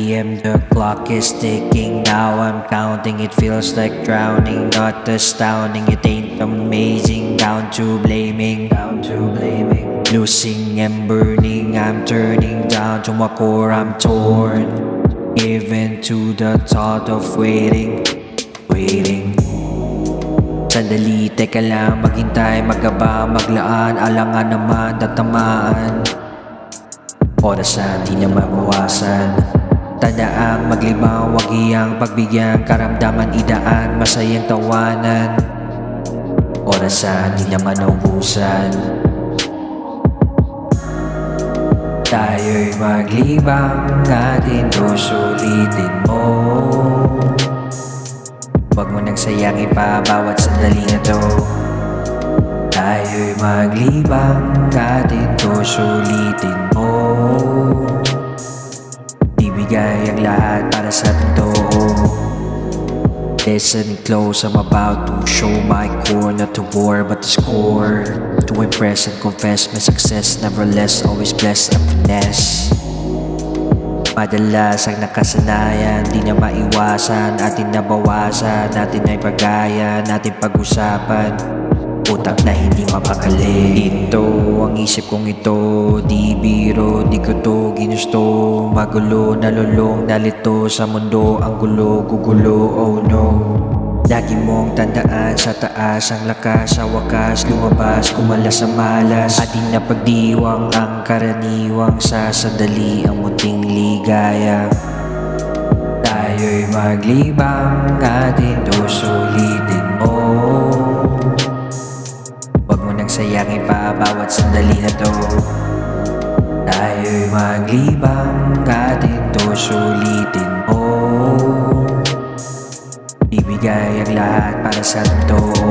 p.m. the clock is ticking. Now I'm counting, it feels like drowning. Not astounding, it ain't amazing. Down to blaming. Losing and burning, I'm turning down to my core, I'm torn. Given to the thought of waiting. Sandali, teka lang, maghintay, magaba, maglaan. Alangan naman, tatamaan. Orasan, di na mabawasan. Tandaan, maglibang, wag iyang pagbigyan. Karamdaman, idaan, masayang tawanan. Orasan, di naman naubusan. Tayo'y maglibang, atin to sulitin mo. Huwag mo nang sayangin pa bawat sandali na to. Tayo'y maglibang, atin to sulitin mo. Ibigay ang lahat para sa totoo. Listen close, I'm about to show my core. Not to war, but to score. To impress and confess my success. Nevertheless, always blessed and finesse. Madalas ang nakasanayan, di na maiwasan. Atin nabawasan, natin ay pagaya. Natin pag-usapan, utak na hindi mapakali. Ito ang isip kong ito, di biro, di ko to ginusto. Magulo, nalulong, nalito sa mundo. Ang gulo, gugulo, oh no. Lagi mong tandaan, sa taas ang lakas. Sa wakas, lumabas, kumalas sa malas. Ating napagdiwang ang karaniwang. Sa sandali ang munting ligaya. Tayo'y maglibang, atin to sulitin mo. Huwag mo nang sayangin pa bawat sandali na to. Tayo'y maglibang, atin to sulitin mo. Ibigay ang lahat para sa totoo.